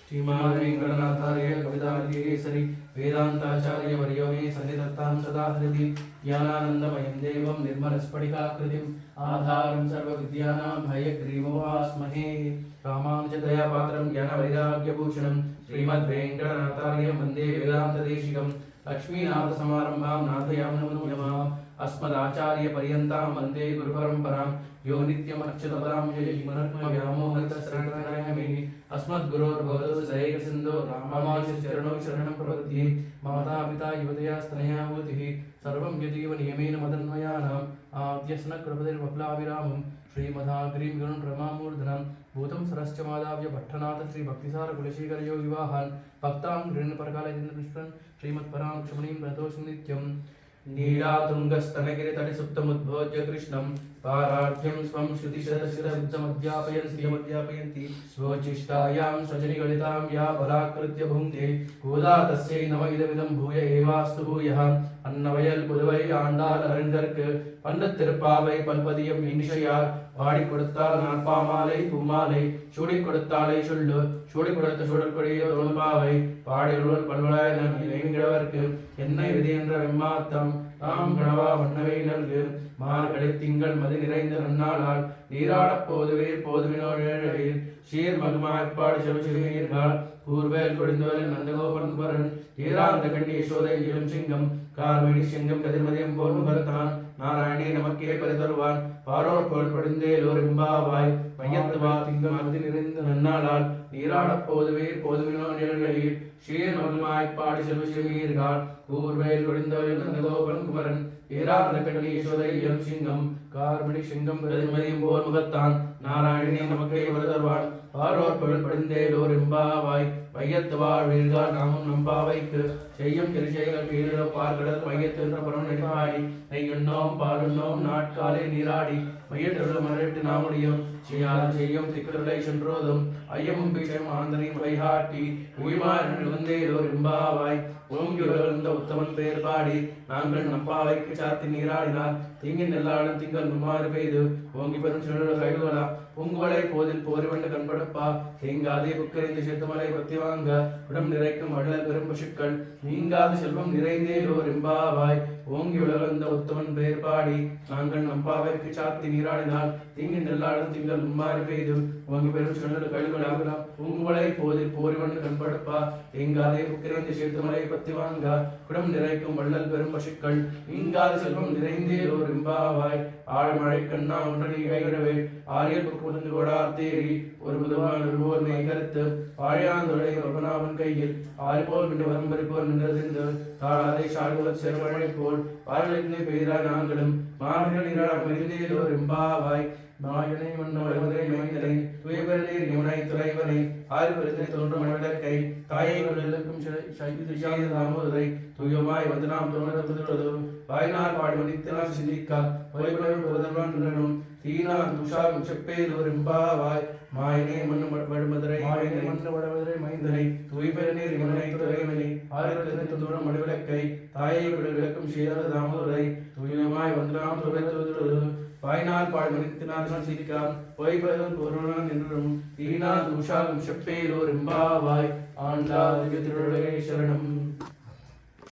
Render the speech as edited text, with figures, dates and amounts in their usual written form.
श्रीमान वेंकटनाथार्य कविताकेसरी वेदांताचार्य वर्यो मे सन्निधत्तां सदा हृदि ज्ञानानन्दमयं देवं निर्मलस्फटिकाकृतिम् आधारं सर्वविद्यानां हयग्रीवोपास्महे रामानुजदयापात्रं ज्ञानवैराग्यभूषणं श्रीमद्वेंकटनाथार्य वन्दे वेदान्तदेशिकं लक्ष्मीनाथसमारम्भां नाथयामुनमध्यमाम् अस्मदाचार्यपर्यन्तां वन्दे गुरुपरम्परां यो नित्यमच्युतपदां यजमानर्मव्यामोहतशरणमेनि अस्मद्गुरोर्भवतु सदैकसिन्धो रामानुजचरणौ शरणं प्रपद्ये मातापिता युवतया स्तनयावतिः सर्वं यदीव नियमेन मदन्वयानाम् आद्यस्नकृपतिर्वप्लाभिरामं श्रीमदाग्रीं गुरुं प्रमामूर्धनं भूतं सरश्च मादाव्य भट्टनाथ श्री भक्तिसार कुलशेखरयो विवाहान् भक्तां गृहपरकालयेन्द्रपुष्पन् श्रीमत्पराङ्क्षमणीं प्रतोषं नित्यं नीलातुङ्गस्तनगिरितटिसुप्तमुद्भोज्य कृष्णं पारार्ध्यं स्वं श्रुतिशतशिरसिद्धमध्यापयन्ति स्वोच्छिष्टायां स्वजनिगलितां या बलाकृत्य भुङ्क्ते गोदा तस्यै नम इदमिदं भूय एवास्तु भूयः अन्नवयल पुதுவை ஆண்டாள் அரங்கற்கு பன்னத்திருப்பாவை பல்பதியம் இனிஷையார் பாடி கொடுத்தால் நாற்பாமாலை பூமாலை சூடி கொடுத்தாலை சொல்லு சூடி கொடுத்த சுடற்கொடிய தோல்பாவை பாடியுள் பல்வளாய் நன்கிழவர்க்கு என்னை விதி என்ற வெம்மாத்தம் தாம் கணவா வண்ணவை நல்கு மார்கழி திங்கள் மதி நிறைந்த நன்னாளால் நீராடப் போதுவே போதுவினோடு சீர் மகுமாய்ப்பாடு செவசிவீர்கள் கூர்வேல் கொடிந்தோலில் நந்தகோபன் குமரன் ஈராந்த கண்ணி யசோதை இளம் சிங்கம் கார்மணி சிங்கம் கதிர்மதியம் போல் முகத்தான் நாராயணே நமக்கே பரிதருவான் பாரோர் போல் படிந்தேலோர் இம்பாவாய் மையத்துவா திங்கள் மதி நிறைந்த நன்னாளால் நீராடப் போதுவே போதுவினோ நிழலில் சீர் மகுமாய்ப்பாடு செவசிவீர்கள் கூர்வேல் கொடிந்தோலில் நந்தகோபன் குமரன் ஈராந்த கண்ணி யசோதை இளம் சிங்கம் கார்மணி சிங்கம் கதிர்மதியம் போல் முகத்தான் நாராயணே நமக்கே பரிதருவான் பாரோர் பொருள் படிந்தேலோர் எம்பாவாய் மையத்து வாழ்வீர்கள் நாமும் நம்பாவைக்கு செய்யும் திருச்செய்கள் வீரோ பார்க்கடல் மையத்தின்ற புறம் நெடுமாடி நெய்யுண்ணோம் பாலுண்ணோம் நாட்காலே நீராடி மையத்திருள் மறைவிட்டு நாமுடியும் செய்யும் திக்கருளை சென்றோதும் ஐயமும் பீஷம் ஆந்தனையும் வைகாட்டி உயிமாறு வந்தேலோர் எம்பாவாய் ஓங்கி உலகிருந்த உத்தமன் பெயர் பாடி நாங்கள் நம்பாவைக்கு சாத்தி நீராடினார் தீங்கின் நெல்லாடும் திங்கள் மும்மாறு பெய்து ஓங்கி பெரும் சிலர் கைடுகளா பூங்குவலை போதில் போரிவண்டு கண்படுப்பா தேங்காதே புக்கறிந்து சிறுத்தமலை பத்தி வாங்க உடம் நிறைக்கும் வள்ளல் பெரும் பசுக்கள் நீங்காது செல்வம் நிறைந்தேலோர் எம்பாவாய் ஓங்கி உலகிருந்த உத்தமன் பெயர் பாடி நாங்கள் நம்பாவைக்கு சாத்தி நீராடினார் தீங்கின் நெல்லாடும் திங்கள் மும்மாறு பெய்து ஓங்கி பெரும் சிலர் கைடுகளாகலாம் பூங்குவலை போதில் போரிவண்டு கண்படுப்பா தேங்காதே புக்கறிந்து சிறுத்தமலை பத்தி வாங்க குடம் நிறைக்கும் வள்ளல் பெரும் பசுக்கள் நீங்காது செல்வம் நிறைந்தேலோர் எம்பாவாய் ஆழ்மழை கண்ணா ஒன்றனை கைவிடவே ஆரியல் புதுந்து கோடார் தேறி ஒரு புதுவான் ஒருவோர் மெய் கருத்து ஆழியாந்துடைய பகனாவன் கையில் ஆறு போல் மின்று வரம்பரிப்போர் நின்றது தாழாதை சாழ்குலச் செருவழை போல் பார்வையிலே பெய்தாய் நாங்களும் மார்கள் நீராட மனிதேலோர் எம்பாவாய் மாயனை மன்னோ மதுரை மைந்தனை துயபெருநீர் யமுனை துறைவனை ஆறு பெருத்தை தோன்றும் மனவிளக்கை தாயை கொள்ளுக்கும் தாமோதரை துயமாய் வந்து நாம் தோன்றது வாய்நாள் பாடி மதித்தினால் சிந்திக்கா வைபவம் புதல்வான் நின்றனும் தீனான் துஷாகும் செப்பேலோர் எம்பாவாய் மாயனே மண்ணு வடமதுரை வடமதுரை மைந்தனை துய்பெருநீர் யமுனை துறைவனை ஆறு பெருத்தை தோன்றும் மனவிளக்கை தாயை கொள்ளு விளக்கும் சேர தாமோதரை துயமாய் வந்து நாம் தோன்றது வாய்நாள் பாடி மதித்தினால் சிரிக்கலாம் வைபவம் பொருளான் என்றும் தீனான் துஷாகும் செப்பேலோர் எம்பாவாய் ஆண்டா திவ்ய திருடகை சரணம்.